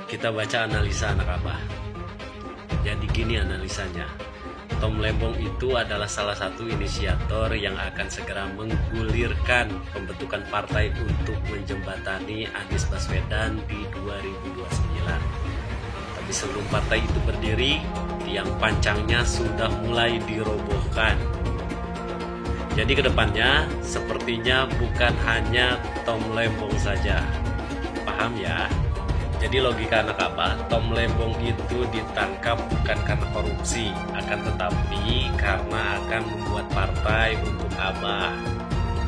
Kita baca analisa anak abah. Jadi gini analisanya. Tom Lembong itu adalah salah satu inisiator yang akan segera menggulirkan pembentukan partai untuk menjembatani Anies Baswedan di 2029. Tapi sebelum partai itu berdiri, tiang pancangnya sudah mulai dirobohkan. Jadi kedepannya sepertinya bukan hanya Tom Lembong saja. Paham ya? Jadi logika anak abah, Tom Lembong itu ditangkap bukan karena korupsi, akan tetapi karena akan membuat partai untuk abah.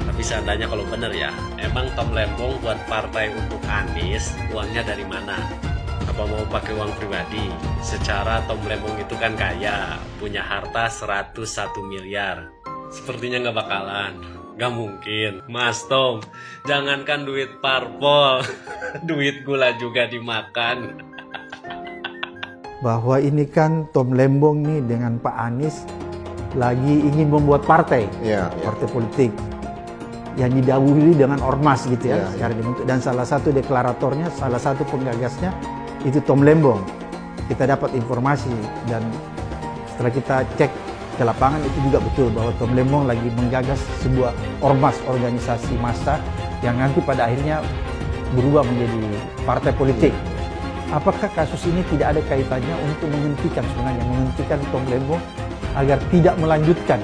Tapi seandainya kalau benar ya, emang Tom Lembong buat partai untuk Anies, uangnya dari mana? Apa mau pakai uang pribadi? Secara Tom Lembong itu kan kaya, punya harta 101 miliar. Sepertinya nggak bakalan. Gak mungkin, Mas Tom, jangankan duit parpol, duit gula juga dimakan. Bahwa ini kan Tom Lembong nih dengan Pak Anies lagi ingin membuat partai, partai politik yang didahului dengan ormas gitu ya, secara dibentuk. Dan salah satu deklaratornya, salah satu penggagasnya itu Tom Lembong. Kita dapat informasi dan setelah kita cek ke lapangan itu juga betul bahwa Tom Lembong lagi menggagas sebuah ormas, organisasi massa yang nanti pada akhirnya berubah menjadi partai politik. Apakah kasus ini tidak ada kaitannya untuk menghentikan Tom Lembong agar tidak melanjutkan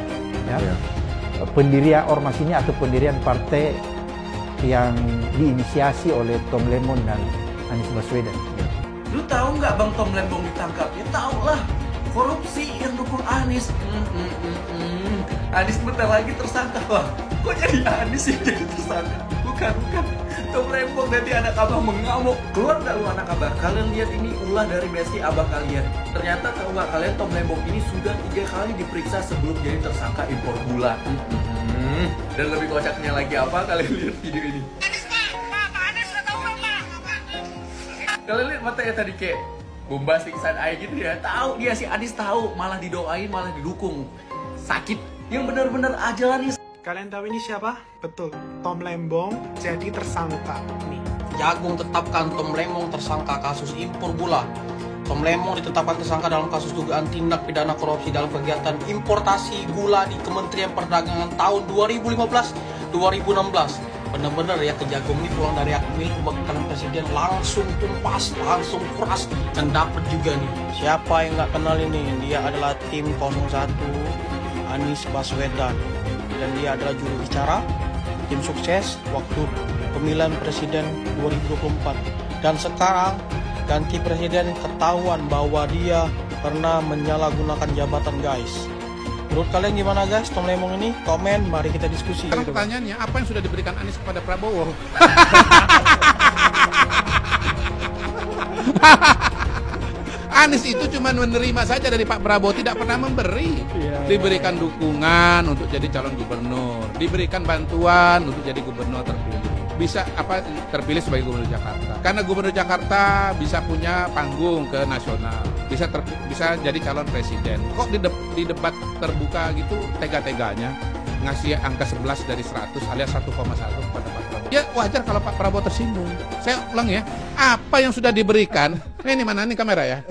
pendirian ormas ini atau pendirian partai yang diinisiasi oleh Tom Lembong dan Anies Baswedan? Lu tahu nggak Bang Tom Lembong ditangkap? Ya tahu lah. Korupsi yang dukung Anies. Anies bentar lagi tersangka, Bang. Kok jadi Anies yang jadi tersangka? Bukan. Tom Lembong nanti anak abah mengamuk. Keluar nggak lu anak abah? Kalian lihat ini ulah dari besti abah kalian. Ternyata tahu nggak kalian Tom Lembong ini sudah 3 kali diperiksa sebelum jadi tersangka impor gula. Dan lebih kocaknya lagi apa? Kalian lihat video ini. Anies udah tahu Pak. Kalian lihat matanya tadi kayak bombastic side eye gitu ya. Tahu dia si Anies tahu, malah didoain, malah didukung. Sakit. Yang benar-benar aja nih. Kalian tahu ini siapa? Betul, Tom Lembong jadi tersangka. Nih. Jagung tetapkan Tom Lembong tersangka kasus impor gula. Tom Lembong ditetapkan tersangka dalam kasus dugaan tindak pidana korupsi dalam kegiatan importasi gula di Kementerian Perdagangan tahun 2015-2016. Bener-bener ya, ke Jagung ini pulang dari Akmil, bahkan presiden langsung tumpas, langsung kuras, dan dapet juga nih. Siapa yang nggak kenal ini? Dia adalah tim 01 Anies Baswedan, dan dia adalah juru bicara tim sukses waktu pemilihan presiden 2024. Dan sekarang ganti presiden ketahuan bahwa dia pernah menyalahgunakan jabatan, guys. Menurut kalian gimana guys, Tom Lembong ini? Komen, mari kita diskusi. Sekarang pertanyaannya, apa yang sudah diberikan Anies kepada Prabowo? Anies itu cuma menerima saja dari Pak Prabowo, tidak pernah memberi. Diberikan dukungan untuk jadi calon gubernur, diberikan bantuan untuk jadi gubernur terpilih. Bisa terpilih sebagai gubernur Jakarta. Karena gubernur Jakarta bisa punya panggung ke nasional, bisa jadi calon presiden. Kok di debat terbuka gitu tega-teganya ngasih angka 11 dari 100 alias 1,1 kepada Pak Prabowo. Ya wajar kalau Pak Prabowo tersinggung. Saya ulang ya, apa yang sudah diberikan? Ini mana nih kamera ya?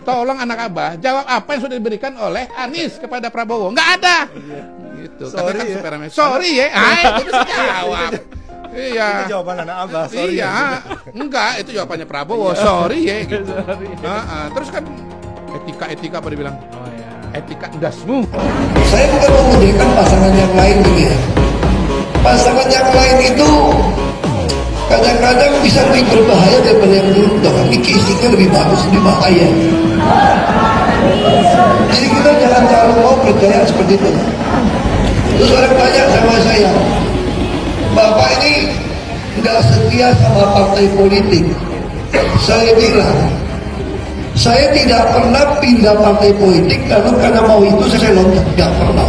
Tolong anak abah jawab apa yang sudah diberikan oleh Anies kepada Prabowo. Nggak ada. Gitu. Sorry ya. Sorry ya. Itu bisa jawab. Iya. Itu jawaban anak abah. Sorry. Iya. Enggak, itu jawabannya Prabowo. Sorry ya gitu. Terus kan etika pada bilang, oh ya, etika dasmu. Saya bukan mengujikan pasangan yang lain gitu ya. Pasangan yang lain itu kadang-kadang bisa lebih berbahaya daripada yang dulu. Tapi casingnya lebih bagus, lebih bahaya. Jadi kita jangan terlalu mau percaya seperti itu. Terus orang tanya sama saya, Bapak ini nggak setia sama partai politik. Saya bilang, saya tidak pernah pindah partai politik karena mau itu saya loncat, nggak pernah.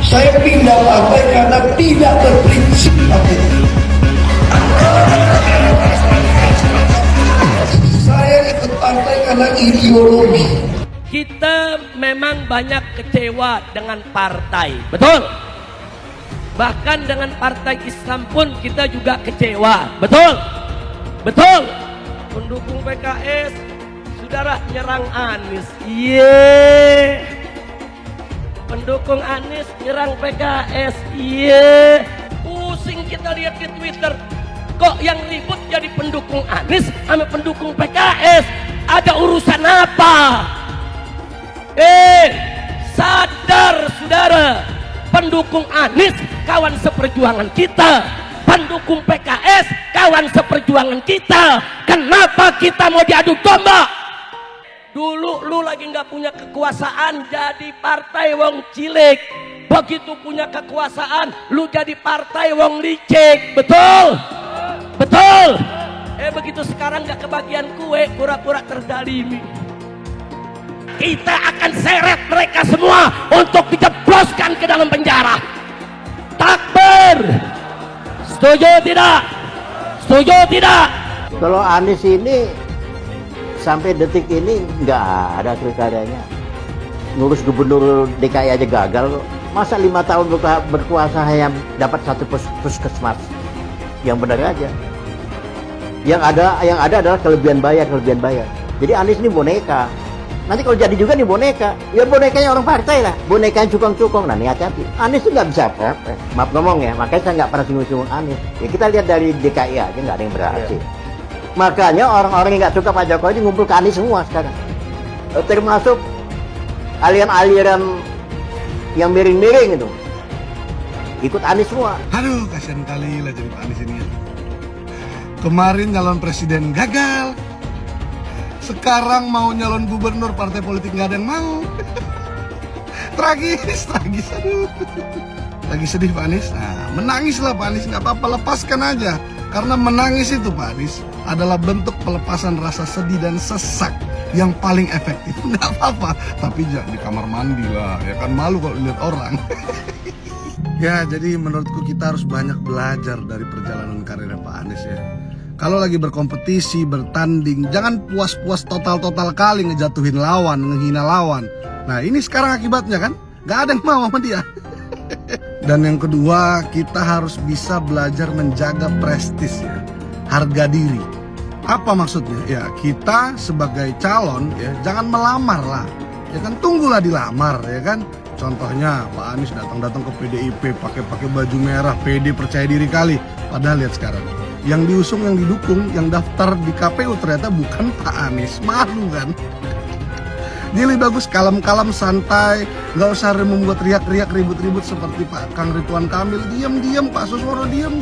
Saya pindah partai karena tidak berprinsip partai. Saya ikut partai karena ideologi. Kita memang banyak kecewa dengan partai, betul? Bahkan dengan partai Islam pun kita juga kecewa, betul? Betul? pendukung PKS, saudara nyerang Anies. Iya. Pendukung Anies nyerang PKS. Iya. Pusing kita lihat di Twitter. Kok yang ribut jadi pendukung Anies sama pendukung PKS? Ada urusan apa? Sadar saudara, pendukung Anies kawan seperjuangan kita, pendukung PKS kawan seperjuangan kita. Kenapa kita mau diadu domba? Dulu lu lagi nggak punya kekuasaan jadi partai wong cilik, begitu punya kekuasaan lu jadi partai wong licik. Betul? Betul? Begitu sekarang nggak kebagian kue, pura-pura terdalimi. Kita akan seret mereka semua untuk dijebloskan ke dalam penjara. Takbir. Setuju tidak? Setuju tidak? Kalau Anies ini sampai detik ini nggak ada pilkadanya. Ngurus gubernur DKI aja gagal. Masa 5 tahun berkuasa yang dapat 1 puskesmas? Yang benar aja. Yang ada adalah kelebihan bayar. Jadi Anies ini boneka. Nanti kalau jadi juga nih boneka, ya bonekanya orang partai lah, bonekanya cukong-cukong. Nah, hati-hati. Anies itu nggak bisa apa-apa. Maaf ngomong ya, makanya saya nggak pernah singgung-singgung Anies. Ya kita lihat dari DKI aja nggak ada yang berhasil. Makanya orang-orang yang nggak suka Pak Jokowi ngumpul ke Anies semua sekarang. Termasuk aliran-aliran yang miring-miring itu. Ikut Anies semua. Aduh, kasihan kali lah jadi Pak Anies ini. Kemarin nyalon presiden gagal. Sekarang mau nyalon gubernur, partai politik nggak ada yang mau. Tragis, aduh. Lagi sedih Pak Anies? Nah, menangislah Pak Anies, nggak apa-apa, lepaskan aja. Karena menangis itu Pak Anies adalah bentuk pelepasan rasa sedih dan sesak yang paling efektif. Nggak apa-apa, tapi jangan di kamar mandi lah, ya kan malu kalau lihat orang. Ya, jadi menurutku kita harus banyak belajar dari perjalanan karir Pak Anies ya. Kalau lagi berkompetisi, bertanding, jangan puas-puas total kali ngejatuhin lawan, ngehina lawan. Nah ini sekarang akibatnya kan, gak ada yang mau sama dia. Dan yang kedua, kita harus bisa belajar menjaga prestis ya, harga diri. Apa maksudnya? Ya kita sebagai calon ya, jangan melamar lah. Ya kan tunggulah dilamar ya kan. Contohnya Pak Anies datang ke PDIP pakai baju merah, pede percaya diri kali. Padahal lihat sekarang. Yang diusung, yang didukung, yang daftar di KPU ternyata bukan Pak Anies. Malu kan? Dia lebih bagus kalem-kalem, santai, nggak usah membuat riak-riak, ribut-ribut seperti Pak Kang Ridwan Kamil. Diam-diam, Pak Suswono diam.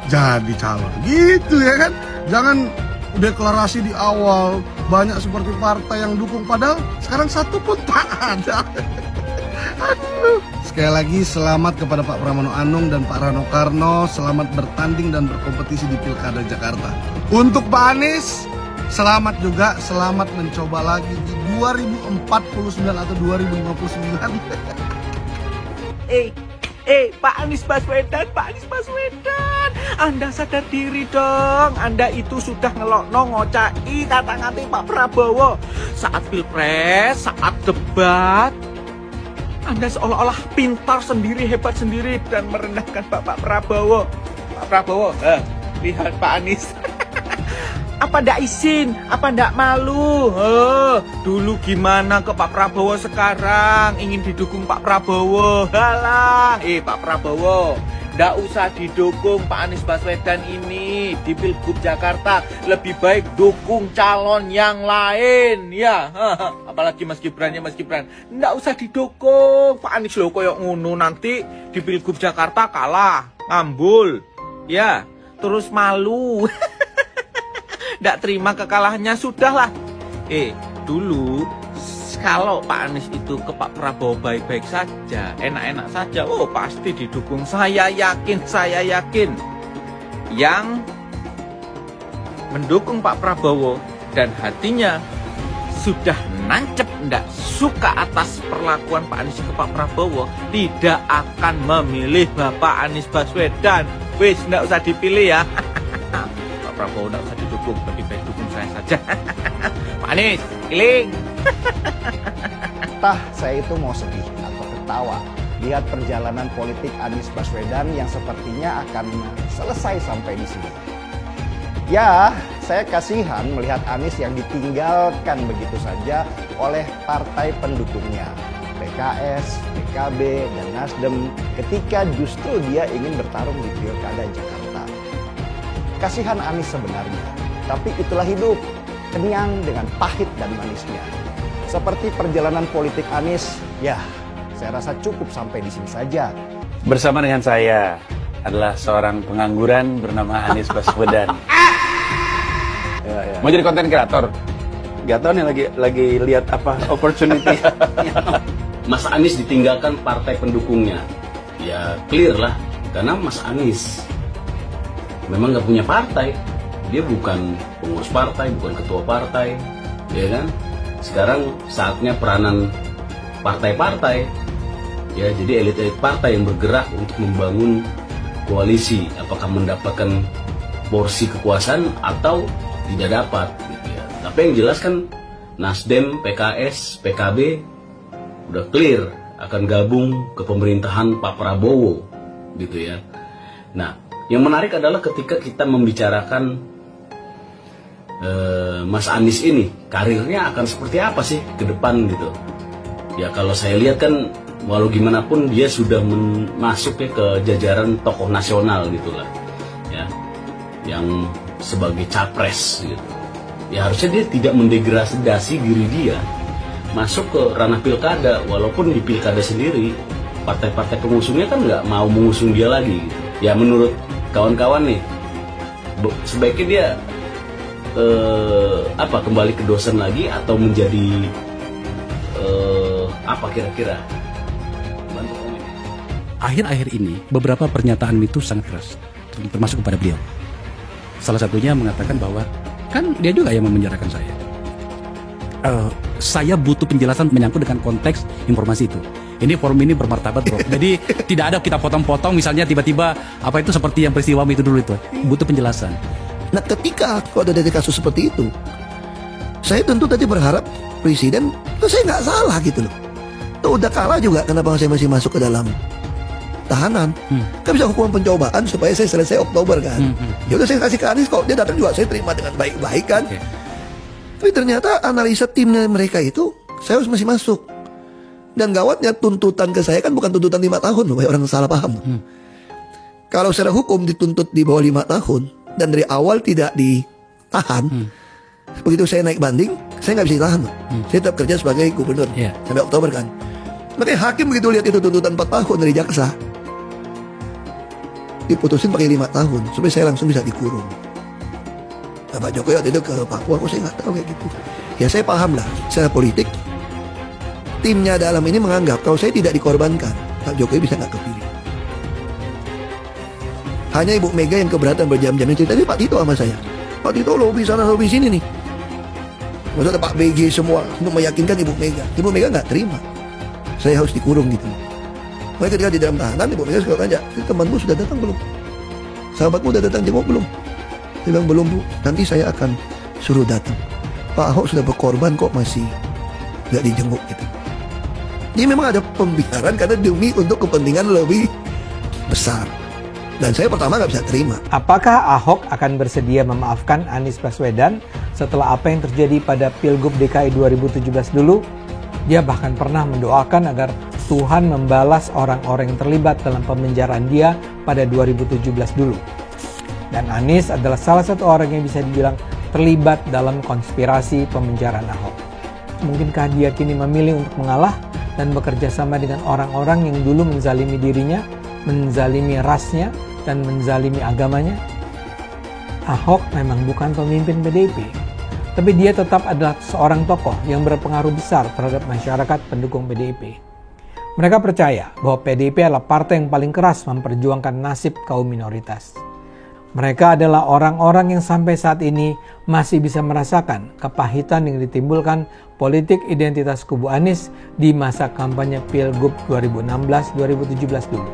Jadi calon, gitu ya kan? Jangan deklarasi di awal banyak seperti partai yang dukung, padahal sekarang satu pun tak ada. Aduh. Sekali lagi selamat kepada Pak Pramono Anung dan Pak Rano Karno. Selamat bertanding dan berkompetisi di Pilkada Jakarta. Untuk Pak Anies, selamat juga. Selamat mencoba lagi di 2049 atau 2059. Pak Anies Baswedan, Anda sadar diri dong. Anda itu sudah ngelokno ngocai kata-kata Pak Prabowo saat pilpres, saat debat. Anda seolah-olah pintar sendiri, hebat sendiri dan merendahkan Pak Prabowo. Pak Prabowo, lihat Pak Anies. Apa ndak izin? Apa ndak malu? Dulu gimana ke Pak Prabowo, sekarang ingin didukung Pak Prabowo. Halah, Pak Prabowo, ndak usah didukung Pak Anies Baswedan ini di Pilgub Jakarta. Lebih baik dukung calon yang lain, ya. Apalagi Mas Gibran, ndak usah didukung. Pak Anies lo koyok ngono nanti di Pilgub Jakarta kalah, ngambul, ya. Terus malu. Nggak terima kekalahannya, sudahlah. Dulu kalau Pak Anies itu ke Pak Prabowo baik-baik saja, enak-enak saja, pasti didukung. Saya yakin yang mendukung Pak Prabowo dan hatinya sudah nancep ndak suka atas perlakuan Pak Anies ke Pak Prabowo, tidak akan memilih Bapak Anies Baswedan. Wis, ndak usah dipilih ya. Pak Prabowo nggak usah didukung, lebih baik dukung saya saja. Pak Anies, kiling. Saya itu mau sedih atau ketawa lihat perjalanan politik Anies Baswedan yang sepertinya akan selesai sampai di sini. Ya, saya kasihan melihat Anies yang ditinggalkan begitu saja oleh partai pendukungnya, PKS, PKB, dan Nasdem ketika justru dia ingin bertarung di Pilkada Jakarta. Kasihan Anies sebenarnya, tapi itulah hidup, kenyang dengan pahit dan manisnya. Seperti perjalanan politik Anies, ya saya rasa cukup sampai di sini saja. Bersama dengan saya adalah seorang pengangguran bernama Anies Baswedan. Mau jadi konten kreator? Gak tau nih lagi lihat apa opportunity. Mas Anies ditinggalkan partai pendukungnya, ya clear lah, karena Mas Anies memang nggak punya partai, dia bukan pengurus partai, bukan ketua partai, ya kan? Sekarang saatnya peranan partai-partai, ya jadi elit-elit partai yang bergerak untuk membangun koalisi, apakah mendapatkan porsi kekuasaan atau tidak dapat, gitu ya. Tapi yang jelas kan Nasdem, PKS, PKB udah clear akan gabung ke pemerintahan Pak Prabowo, gitu ya. Nah, yang menarik adalah ketika kita membicarakan Mas Anies ini, karirnya akan seperti apa sih ke depan gitu. Ya kalau saya lihat kan, walau gimana pun dia sudah masuk ya ke jajaran tokoh nasional gitulah, ya, yang sebagai capres gitu. Ya harusnya dia tidak mendegradasi diri dia masuk ke ranah pilkada, walaupun di pilkada sendiri partai-partai pengusungnya kan nggak mau mengusung dia lagi gitu. Ya menurut kawan-kawan nih, sebaiknya dia kembali ke dosen lagi atau menjadi apa kira-kira? Akhir-akhir ini beberapa pernyataan itu sangat keras, termasuk kepada beliau. Salah satunya mengatakan bahwa kan dia juga yang memenjarakan saya. Saya butuh penjelasan menyangkut dengan konteks informasi itu. Ini forum ini bermartabat, bro. Jadi tidak ada kita potong-potong, misalnya tiba-tiba apa itu seperti yang peristiwa itu dulu itu. Butuh penjelasan. Nah ketika kok ada kasus seperti itu, saya tentu tadi berharap presiden, saya nggak salah gitu loh. Tuh udah kalah juga, kenapa saya masih masuk ke dalam tahanan? Kan bisa hukuman pencobaan supaya saya selesai Oktober kan. Ya udah saya kasih ke Anies, kok dia datang juga saya terima dengan baik-baik kan. Tapi ternyata analisa timnya mereka itu saya harus masih masuk. Dan gawatnya tuntutan ke saya kan bukan tuntutan 5 tahun loh, banyak orang salah paham. Kalau secara hukum dituntut di bawah 5 tahun dan dari awal tidak ditahan, begitu saya naik banding saya nggak bisa ditahan. Saya tetap kerja sebagai gubernur sampai Oktober kan. Makanya hakim begitu lihat itu tuntutan 4 tahun dari jaksa, diputusin pakai 5 tahun supaya saya langsung bisa dikurung. Nah, Pak Jokowi waktu itu ke Papua, kok saya nggak tahu kayak gitu. Ya saya paham lah secara politik. Timnya dalam ini menganggap kalau saya tidak dikorbankan, Pak Jokowi bisa nggak kepilih. Hanya Ibu Mega yang keberatan berjam-jam ini cerita, Pak Tito sama saya. Pak Tito lobby sana lobby sini nih. Maksudnya Pak BG semua untuk meyakinkan Ibu Mega. Ibu Mega nggak terima. Saya harus dikurung gitu. Makanya ketika di dalam tahanan, Ibu Mega suka tanya, temanmu sudah datang belum? Sahabatmu sudah datang jenguk belum? Dia bilang belum, Bu. Nanti saya akan suruh datang. Pak Ahok sudah berkorban kok masih nggak dijenguk gitu. Ini memang ada pembicaraan karena demi untuk kepentingan lebih besar. Dan saya pertama nggak bisa terima. Apakah Ahok akan bersedia memaafkan Anies Baswedan setelah apa yang terjadi pada Pilgub DKI 2017 dulu? Dia bahkan pernah mendoakan agar Tuhan membalas orang-orang yang terlibat dalam pemenjaraan dia pada 2017 dulu. Dan Anies adalah salah satu orang yang bisa dibilang terlibat dalam konspirasi pemenjaraan Ahok. Mungkinkah dia kini memilih untuk mengalah dan bekerja sama dengan orang-orang yang dulu menzalimi dirinya, menzalimi rasnya, dan menzalimi agamanya? Ahok memang bukan pemimpin PDIP, tapi dia tetap adalah seorang tokoh yang berpengaruh besar terhadap masyarakat pendukung PDIP. Mereka percaya bahwa PDIP adalah partai yang paling keras memperjuangkan nasib kaum minoritas. Mereka adalah orang-orang yang sampai saat ini masih bisa merasakan kepahitan yang ditimbulkan politik identitas kubu Anies di masa kampanye Pilgub 2016-2017 dulu.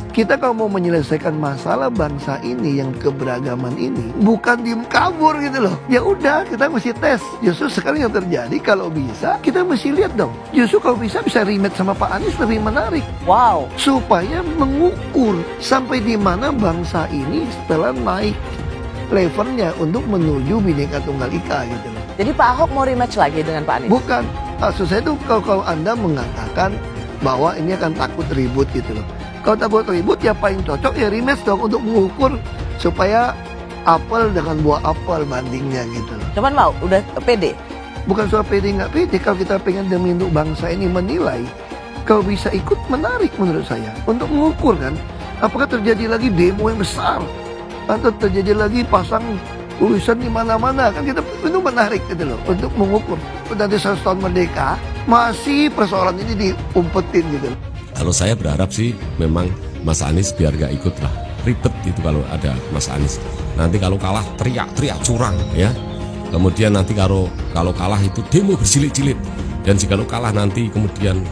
Kita kalau mau menyelesaikan masalah bangsa ini yang keberagaman ini, bukan diem kabur gitu loh. Ya udah, kita mesti tes. Justru sekarang yang terjadi kalau bisa kita mesti lihat dong. Justru kalau bisa rematch sama Pak Anies lebih menarik. Wow. Supaya mengukur sampai di mana bangsa ini setelah naik levelnya untuk menuju Bhinneka Tunggal Ika gitu loh. Jadi Pak Ahok mau rematch lagi dengan Pak Anies? Bukan, maksud saya itu kalau Anda mengatakan bahwa ini akan takut ribut gitu loh. Kalau takut ribut ya paling cocok ya rematch dong untuk mengukur supaya apel dengan buah apel bandingnya gitu loh. Cuman mau, udah pede? Bukan soal pede nggak pede, kalau kita pengen demi untuk bangsa ini menilai, kalau bisa ikut menarik menurut saya untuk mengukur kan, apakah terjadi lagi demo yang besar atau terjadi lagi pasang tulisan di mana-mana, kan kita itu menarik gitu loh untuk mengukur. Dari 100 tahun merdeka masih persoalan ini diumpetin gitu. Kalau saya berharap sih memang Mas Anies biar gak ikut lah, ribet gitu kalau ada Mas Anies. Nanti kalau kalah teriak-teriak curang ya. Kemudian nanti kalau kalah itu demo berjilid-jilid. Dan jika kalah nanti kemudian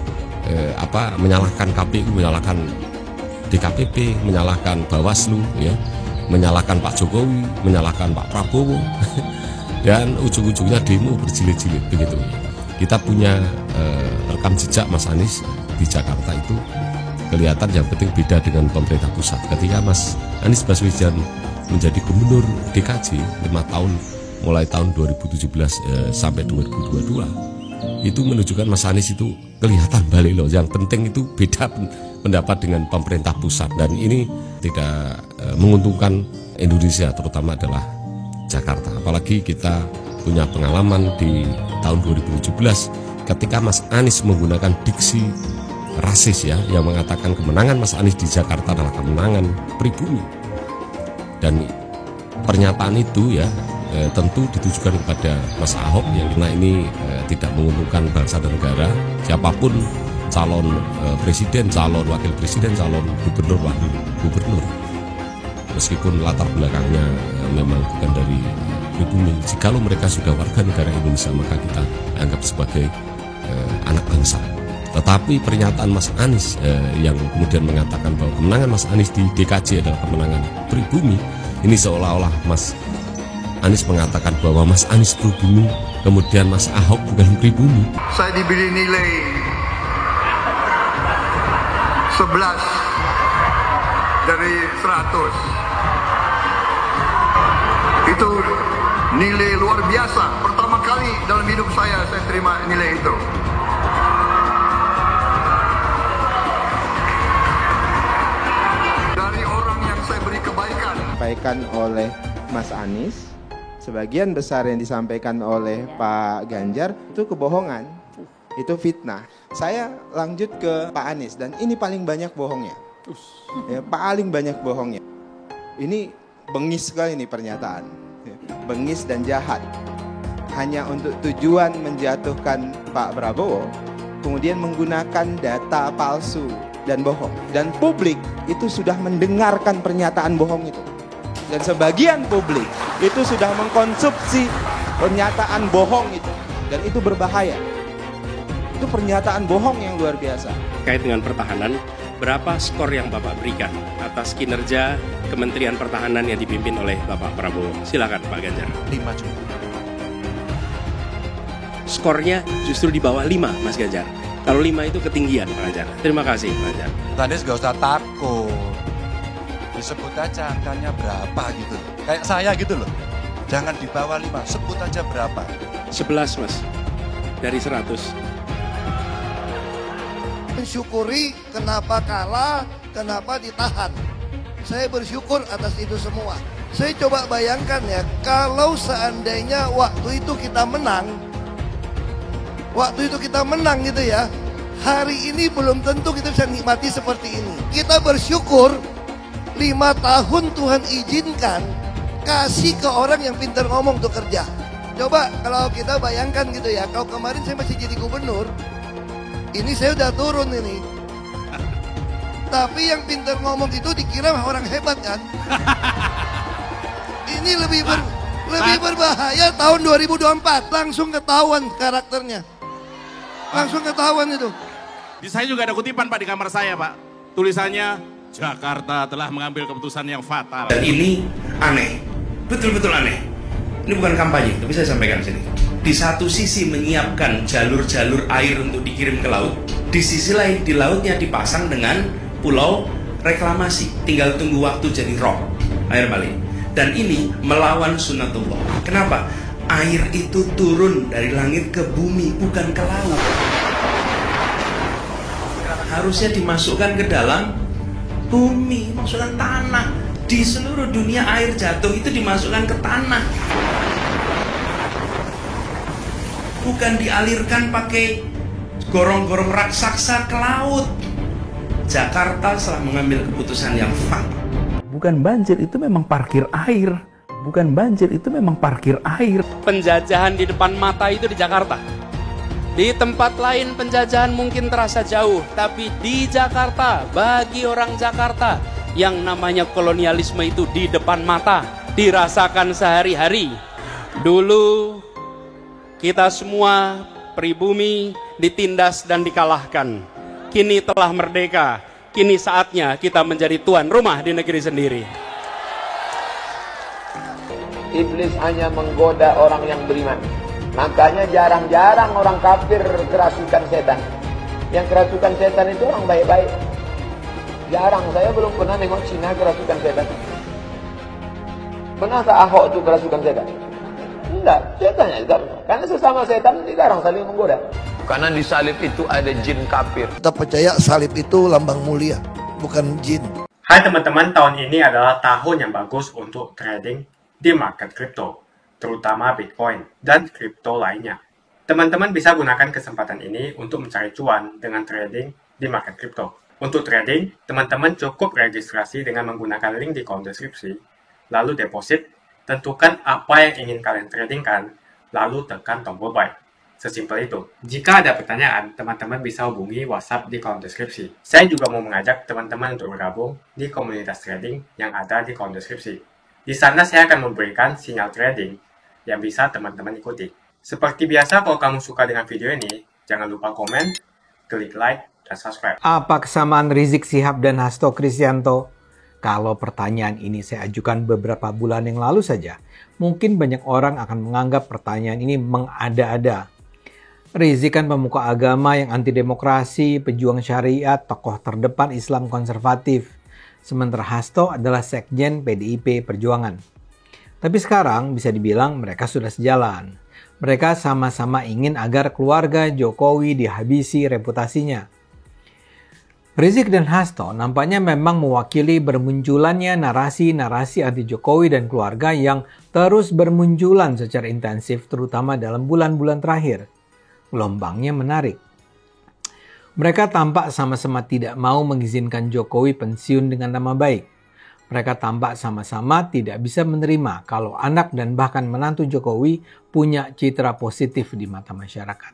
menyalahkan KPU, menyalahkan DKPP, menyalahkan Bawaslu ya, menyalahkan Pak Jokowi, menyalahkan Pak Prabowo. Dan ujung-ujungnya demo berjilid-jilid begitu. Kita punya rekam jejak Mas Anies di Jakarta itu kelihatan yang penting beda dengan pemerintah pusat. Ketika Mas Anies Baswedan menjadi gubernur DKJ 5 tahun mulai tahun 2017 sampai 2022 itu menunjukkan Mas Anies itu kelihatan balik loh. Yang penting itu beda pendapat dengan pemerintah pusat, dan ini tidak menguntungkan Indonesia, terutama adalah Jakarta. Apalagi kita punya pengalaman di tahun 2017 ketika Mas Anies menggunakan diksi rasis ya, yang mengatakan kemenangan Mas Anies di Jakarta adalah kemenangan pribumi. Dan pernyataan itu ya tentu ditujukan kepada Mas Ahok yang karena ini tidak menguntungkan bangsa dan negara. Siapapun calon presiden, calon wakil presiden, calon gubernur, wakil gubernur, meskipun latar belakangnya memang bukan dari pribumi, jikalau mereka sudah warga negara Indonesia maka kita anggap sebagai anak bangsa. Tetapi pernyataan Mas Anies yang kemudian mengatakan bahwa kemenangan Mas Anies di DKJ adalah kemenangan pribumi, ini seolah-olah Mas Anies mengatakan bahwa Mas Anies pribumi, kemudian Mas Ahok bukan pribumi. Saya diberi nilai 11 dari 100. Itu nilai luar biasa. Pertama kali dalam hidup saya terima nilai itu. Dari orang yang saya beri kebaikan. Disampaikan oleh Mas Anies, sebagian besar yang disampaikan oleh Pak Ganjar itu kebohongan, itu fitnah. Saya lanjut ke Pak Anies, dan ini paling banyak bohongnya. Ya, paling banyak bohongnya. Ini bengis sekali nih pernyataan, bengis dan jahat. Hanya untuk tujuan menjatuhkan Pak Prabowo, kemudian menggunakan data palsu dan bohong. Dan publik itu sudah mendengarkan pernyataan bohong itu. Dan sebagian publik itu sudah mengkonsumsi pernyataan bohong itu. Dan itu berbahaya. Itu pernyataan bohong yang luar biasa. Terkait dengan pertahanan, berapa skor yang Bapak berikan atas kinerja Kementerian Pertahanan yang dipimpin oleh Bapak Prabowo? Silakan Pak Ganjar. 5 cukup. Skornya justru di bawah 5 Mas Ganjar. Kalau 5 itu ketinggian Pak Ganjar. Terima kasih Pak Ganjar. Anies gak usah takut. Disebut aja angkanya berapa gitu. Kayak saya gitu loh. Jangan di bawah 5, sebut aja berapa. 11 Mas, dari 100. Mensyukuri kenapa kalah, kenapa ditahan. Saya bersyukur atas itu semua. Saya coba bayangkan ya, kalau seandainya waktu itu kita menang gitu ya, hari ini belum tentu kita bisa nikmati seperti ini. Kita bersyukur 5 tahun Tuhan izinkan kasih ke orang yang pintar ngomong untuk kerja. Coba kalau kita bayangkan gitu ya, kalau kemarin saya masih jadi gubernur, ini saya udah turun ini. Tapi yang pintar ngomong itu dikira orang hebat kan? Ini lebih berbahaya tahun 2024, langsung ketahuan karakternya. Langsung ketahuan itu. Saya juga ada kutipan Pak di kamar saya Pak. Tulisannya, Jakarta telah mengambil keputusan yang fatal. Dan ini aneh, betul-betul aneh. Ini bukan kampanye, tapi saya sampaikan sini. Di satu sisi menyiapkan jalur-jalur air untuk dikirim ke laut, di sisi lain di lautnya dipasang dengan pulau reklamasi. Tinggal tunggu waktu jadi rock, air balik. Dan ini melawan sunnatullah. Kenapa? Air itu turun dari langit ke bumi, bukan ke laut. Harusnya dimasukkan ke dalam bumi, masukkan tanah. Di seluruh dunia air jatuh itu dimasukkan ke tanah, bukan dialirkan pakai gorong-gorong raksasa ke laut. Jakarta telah mengambil keputusan yang fatal. Bukan banjir, itu memang parkir air. Bukan banjir, itu memang parkir air. Penjajahan di depan mata itu di Jakarta. Di tempat lain penjajahan mungkin terasa jauh, tapi di Jakarta, bagi orang Jakarta, yang namanya kolonialisme itu di depan mata, dirasakan sehari-hari. Dulu kita semua pribumi ditindas dan dikalahkan. Kini telah merdeka, kini saatnya kita menjadi tuan rumah di negeri sendiri. Iblis hanya menggoda orang yang beriman. Makanya jarang-jarang orang kafir kerasukan setan. Yang kerasukan setan itu orang baik-baik. Jarang, saya belum pernah nengok Cina kerasukan setan. Pernah tak Ahok itu kerasukan setan? Enggak, setannya juga. Karena sesama setan dilarang saling menggoda. Karena di salib itu ada jin kafir. Kita percaya salib itu lambang mulia, bukan jin. Hai teman-teman, tahun ini adalah tahun yang bagus untuk trading di market kripto, terutama Bitcoin dan kripto lainnya. Teman-teman bisa gunakan kesempatan ini untuk mencari cuan dengan trading di market kripto. Untuk trading, teman-teman cukup registrasi dengan menggunakan link di kolom deskripsi, lalu deposit, tentukan apa yang ingin kalian tradingkan, lalu tekan tombol buy. Sesimpel itu. Jika ada pertanyaan, teman-teman bisa hubungi WhatsApp di kolom deskripsi. Saya juga mau mengajak teman-teman untuk bergabung di komunitas trading yang ada di kolom deskripsi. Di sana saya akan memberikan sinyal trading yang bisa teman-teman ikuti. Seperti biasa, kalau kamu suka dengan video ini, jangan lupa komen, klik like, dan subscribe. Apa kesamaan Rizik Syihab dan Hasto Kristianto? Kalau pertanyaan ini saya ajukan beberapa bulan yang lalu saja, mungkin banyak orang akan menganggap pertanyaan ini mengada-ada. Rizik kan pemuka agama yang anti demokrasi, pejuang syariat, tokoh terdepan Islam konservatif. Sementara Hasto adalah sekjen PDIP Perjuangan. Tapi sekarang bisa dibilang mereka sudah sejalan. Mereka sama-sama ingin agar keluarga Jokowi dihabisi reputasinya. Rizik dan Hasto nampaknya memang mewakili bermunculannya narasi-narasi anti Jokowi dan keluarga yang terus bermunculan secara intensif terutama dalam bulan-bulan terakhir. Gelombangnya menarik. Mereka tampak sama-sama tidak mau mengizinkan Jokowi pensiun dengan nama baik. Mereka tampak sama-sama tidak bisa menerima kalau anak dan bahkan menantu Jokowi punya citra positif di mata masyarakat.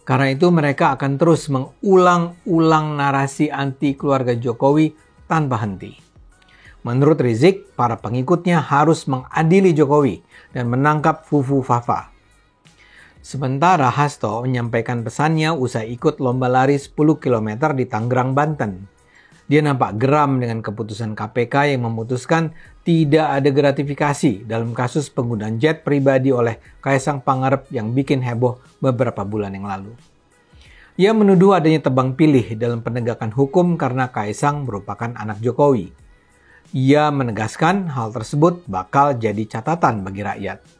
Karena itu mereka akan terus mengulang-ulang narasi anti keluarga Jokowi tanpa henti. Menurut Rizik, para pengikutnya harus mengadili Jokowi dan menangkap Fufu Fafa. Sementara Hasto menyampaikan pesannya usai ikut lomba lari 10 km di Tangerang, Banten. Dia nampak geram dengan keputusan KPK yang memutuskan tidak ada gratifikasi dalam kasus penggunaan jet pribadi oleh Kaisang Pangarep yang bikin heboh beberapa bulan yang lalu. Ia menuduh adanya tebang pilih dalam penegakan hukum karena Kaisang merupakan anak Jokowi. Ia menegaskan hal tersebut bakal jadi catatan bagi rakyat.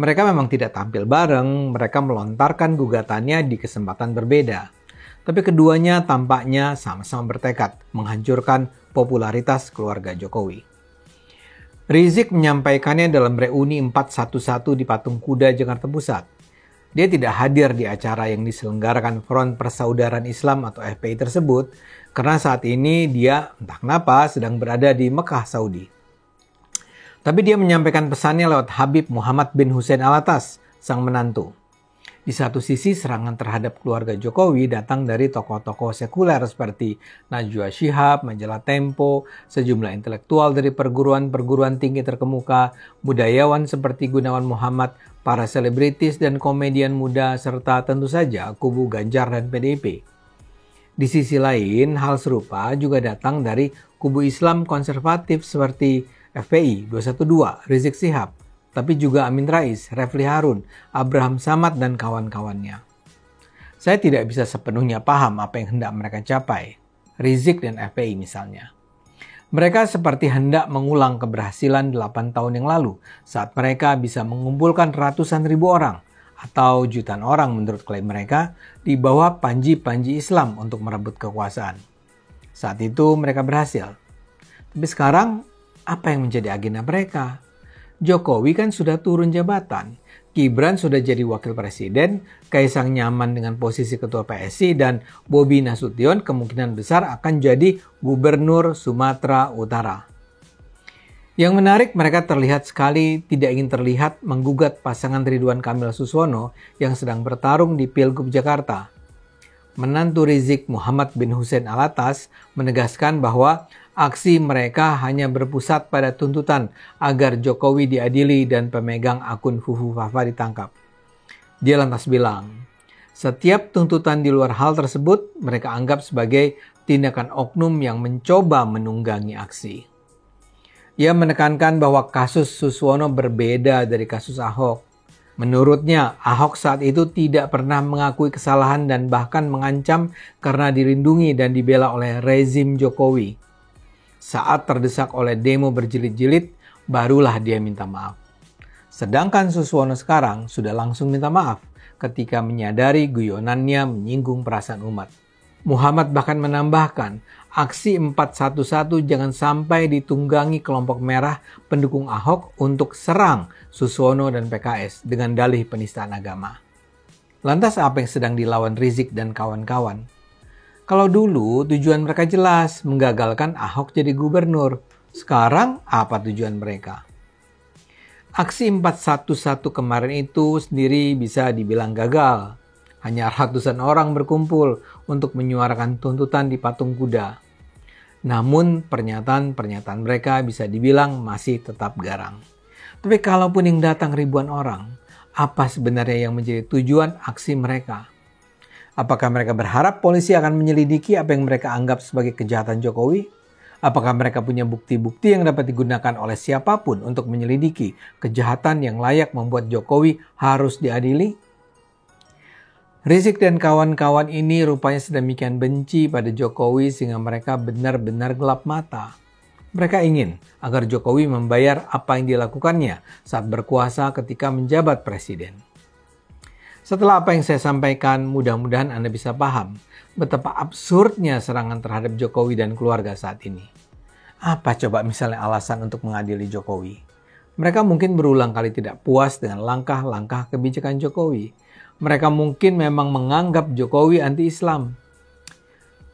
Mereka memang tidak tampil bareng, mereka melontarkan gugatannya di kesempatan berbeda. Tapi keduanya tampaknya sama-sama bertekad menghancurkan popularitas keluarga Jokowi. Rizik menyampaikannya dalam reuni 411 di Patung Kuda, Jakarta Pusat. Dia tidak hadir di acara yang diselenggarakan Front Persaudaraan Islam atau FPI tersebut karena saat ini dia entah kenapa sedang berada di Mekah, Saudi. Tapi dia menyampaikan pesannya lewat Habib Muhammad bin Hussein Alatas, sang menantu. Di satu sisi serangan terhadap keluarga Jokowi datang dari tokoh-tokoh sekuler seperti Najwa Shihab, majalah Tempo, sejumlah intelektual dari perguruan-perguruan tinggi terkemuka, budayawan seperti Gunawan Muhammad, para selebritis dan komedian muda, serta tentu saja kubu Ganjar dan PDIP. Di sisi lain, hal serupa juga datang dari kubu Islam konservatif seperti FPI 212, Rizik Syihab, tapi juga Amin Rais, Refli Harun, Abraham Samad, dan kawan-kawannya. Saya tidak bisa sepenuhnya paham apa yang hendak mereka capai, Rizik dan FPI misalnya. Mereka seperti hendak mengulang keberhasilan 8 tahun yang lalu saat mereka bisa mengumpulkan ratusan ribu orang atau jutaan orang menurut klaim mereka di bawah panji-panji Islam untuk merebut kekuasaan. Saat itu mereka berhasil. Tapi sekarang apa yang menjadi agenda mereka? Jokowi kan sudah turun jabatan. Gibran sudah jadi wakil presiden, Kaisang nyaman dengan posisi ketua PSI, dan Bobi Nasution kemungkinan besar akan jadi gubernur Sumatera Utara. Yang menarik, mereka terlihat sekali tidak ingin terlihat menggugat pasangan Ridwan Kamil Suswono yang sedang bertarung di Pilgub Jakarta. Menantu Rizik Muhammad bin Hussein Alatas menegaskan bahwa aksi mereka hanya berpusat pada tuntutan agar Jokowi diadili dan pemegang akun Fufu Fafa ditangkap. Dia lantas bilang, setiap tuntutan di luar hal tersebut mereka anggap sebagai tindakan oknum yang mencoba menunggangi aksi. Ia menekankan bahwa kasus Suswono berbeda dari kasus Ahok. Menurutnya, Ahok saat itu tidak pernah mengakui kesalahan dan bahkan mengancam karena dilindungi dan dibela oleh rezim Jokowi. Saat terdesak oleh demo berjilid-jilid, barulah dia minta maaf. Sedangkan Suswono sekarang sudah langsung minta maaf ketika menyadari guyonannya menyinggung perasaan umat. Muhammad bahkan menambahkan, aksi 411 jangan sampai ditunggangi kelompok merah pendukung Ahok untuk serang Suswono dan PKS dengan dalih penistaan agama. Lantas apa yang sedang dilawan Rizik dan kawan-kawan? Kalau dulu tujuan mereka jelas, menggagalkan Ahok jadi gubernur. Sekarang apa tujuan mereka? Aksi 411 kemarin itu sendiri bisa dibilang gagal. Hanya ratusan orang berkumpul untuk menyuarakan tuntutan di patung kuda. Namun pernyataan-pernyataan mereka bisa dibilang masih tetap garang. Tapi kalaupun yang datang ribuan orang, apa sebenarnya yang menjadi tujuan aksi mereka? Apakah mereka berharap polisi akan menyelidiki apa yang mereka anggap sebagai kejahatan Jokowi? Apakah mereka punya bukti-bukti yang dapat digunakan oleh siapapun untuk menyelidiki kejahatan yang layak membuat Jokowi harus diadili? Rizik dan kawan-kawan ini rupanya sedemikian benci pada Jokowi sehingga mereka benar-benar gelap mata. Mereka ingin agar Jokowi membayar apa yang dilakukannya saat berkuasa ketika menjabat presiden. Setelah apa yang saya sampaikan, mudah-mudahan Anda bisa paham betapa absurdnya serangan terhadap Jokowi dan keluarga saat ini. Apa coba misalnya alasan untuk mengadili Jokowi? Mereka mungkin berulang kali tidak puas dengan langkah-langkah kebijakan Jokowi. Mereka mungkin memang menganggap Jokowi anti-Islam.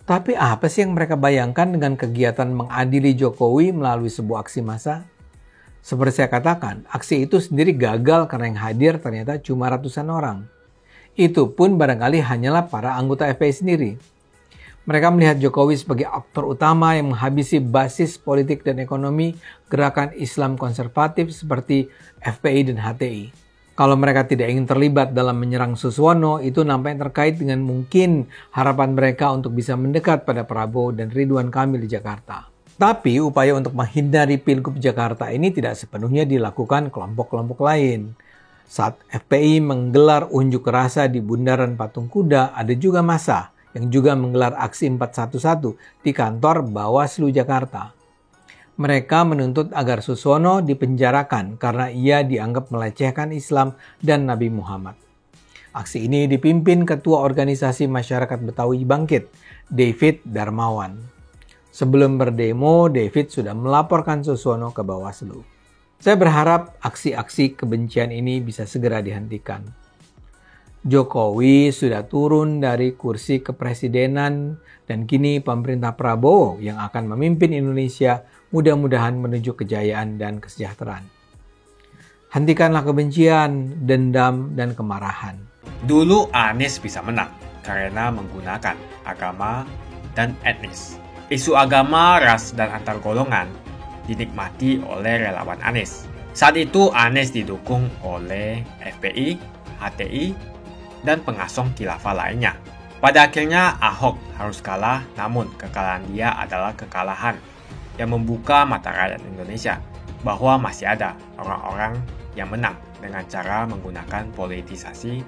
Tapi apa sih yang mereka bayangkan dengan kegiatan mengadili Jokowi melalui sebuah aksi massa? Seperti saya katakan, aksi itu sendiri gagal karena yang hadir ternyata cuma ratusan orang. Itu pun barangkali hanyalah para anggota FPI sendiri. Mereka melihat Jokowi sebagai aktor utama yang menghabisi basis politik dan ekonomi gerakan Islam konservatif seperti FPI dan HTI. Kalau mereka tidak ingin terlibat dalam menyerang Suswono, itu nampaknya terkait dengan mungkin harapan mereka untuk bisa mendekat pada Prabowo dan Ridwan Kamil di Jakarta. Tapi upaya untuk menghindari Pilgub Jakarta ini tidak sepenuhnya dilakukan kelompok-kelompok lain. Saat FPI menggelar unjuk rasa di Bundaran Patung Kuda, ada juga massa yang juga menggelar aksi 411 di kantor Bawaslu Jakarta. Mereka menuntut agar Suswono dipenjarakan karena ia dianggap melecehkan Islam dan Nabi Muhammad. Aksi ini dipimpin Ketua Organisasi Masyarakat Betawi Bangkit, David Darmawan. Sebelum berdemo, David sudah melaporkan Suswono ke Bawaslu. Saya berharap aksi-aksi kebencian ini bisa segera dihentikan. Jokowi sudah turun dari kursi kepresidenan dan kini pemerintah Prabowo yang akan memimpin Indonesia mudah-mudahan menuju kejayaan dan kesejahteraan. Hentikanlah kebencian, dendam, dan kemarahan. Dulu Anies bisa menang karena menggunakan agama dan etnis. Isu agama, ras, dan antar golongan dinikmati oleh relawan Anies. Saat itu Anies didukung oleh FPI, HTI, dan pengasong khilafah lainnya. Pada akhirnya Ahok harus kalah, namun kekalahan dia adalah kekalahan yang membuka mata rakyat Indonesia bahwa masih ada orang-orang yang menang dengan cara menggunakan politisasi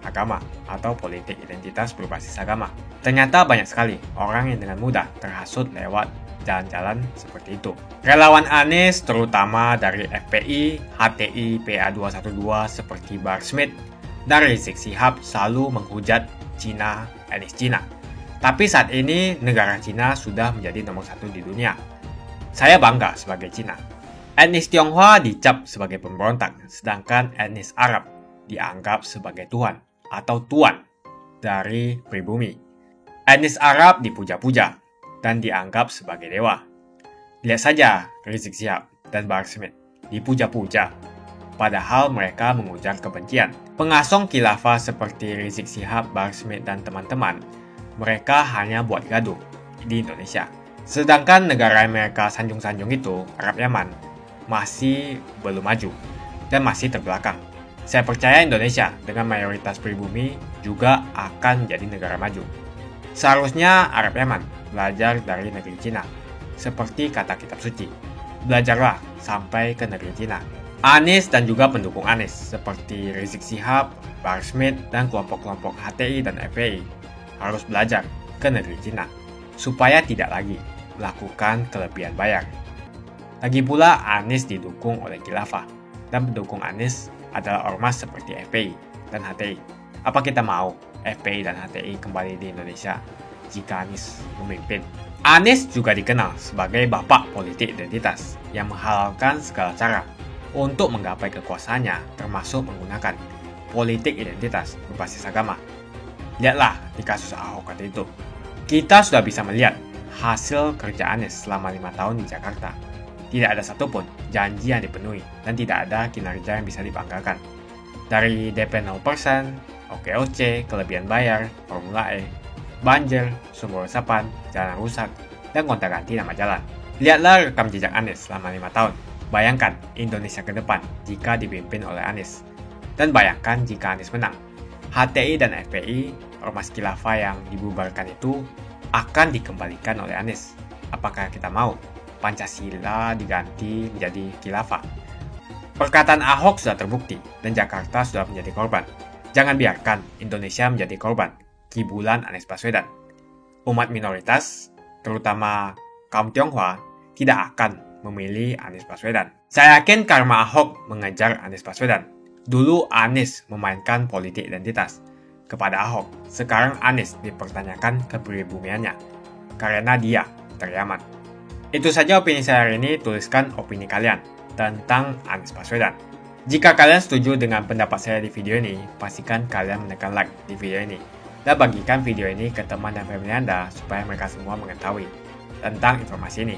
agama atau politik identitas berbasis agama. Ternyata banyak sekali orang yang dengan mudah terhasut lewat jalan-jalan seperti itu. Relawan Anies terutama dari FPI, HTI, PA212 seperti Bahar Smith dan Rizik Syihab selalu menghujat Cina, Anies Cina. Tapi saat ini negara Cina sudah menjadi nomor 1 di dunia. Saya bangga sebagai Cina. Etnis Tionghoa dicap sebagai pemberontak, sedangkan etnis Arab dianggap sebagai Tuhan atau Tuan dari pribumi. Etnis Arab dipuja-puja dan dianggap sebagai dewa. Lihat saja Rizik Syihab dan Bahar Smith dipuja-puja, padahal mereka mengujar kebencian. Pengasong khilafah seperti Rizik Syihab, Bahar Smith, dan teman-teman, mereka hanya buat gaduh di Indonesia. Sedangkan negara yang mereka sanjung-sanjung itu, Arab Yaman, masih belum maju dan masih terbelakang. Saya percaya Indonesia dengan mayoritas pribumi juga akan menjadi negara maju. Seharusnya Arab Yaman belajar dari negeri Cina. Seperti kata kitab suci, belajarlah sampai ke negeri Cina. Anies dan juga pendukung Anies seperti Rizik Syihab, Bahar Smith, dan kelompok-kelompok HTI dan FPI harus belajar ke negeri Cina supaya tidak lagi melakukan kelebihan bayar. Lagi pula Anies didukung oleh khilafah dan pendukung Anies adalah ormas seperti FPI dan HTI. Apa kita mau FPI dan HTI kembali di Indonesia jika Anies memimpin? Anies juga dikenal sebagai bapak politik identitas yang menghalalkan segala cara untuk menggapai kekuasaannya, termasuk menggunakan politik identitas berbasis agama. Lihatlah di kasus Ahok waktu itu. Kita sudah bisa melihat hasil kerja Anies selama 5 tahun di Jakarta. Tidak ada satupun janji yang dipenuhi dan tidak ada kinerja yang bisa dibanggakan. Dari DP 0%, OKOC, kelebihan bayar, Formula E, banjir, sumber resapan, jalan rusak, dan gonta-ganti nama jalan. Lihatlah rekam jejak Anies selama 5 tahun. Bayangkan Indonesia ke depan jika dipimpin oleh Anies. Dan bayangkan jika Anies menang. HTI dan FPI, ormas khilafah yang dibubarkan itu, akan dikembalikan oleh Anies. Apakah kita mau Pancasila diganti menjadi khilafah? Perkataan Ahok sudah terbukti dan Jakarta sudah menjadi korban. Jangan biarkan Indonesia menjadi korban kibulan Anies Baswedan. Umat minoritas, terutama kaum Tionghoa, tidak akan memilih Anies Baswedan. Saya yakin karma Ahok mengejar Anies Baswedan. Dulu Anies memainkan politik identitas kepada Ahok. Sekarang Anies dipertanyakan kepribumiannya karena dia dari Yaman. Itu saja opini saya hari ini. Tuliskan opini kalian tentang Anies Baswedan. Jika kalian setuju dengan pendapat saya di video ini, pastikan kalian menekan like di video ini dan bagikan video ini ke teman dan family Anda supaya mereka semua mengetahui tentang informasi ini.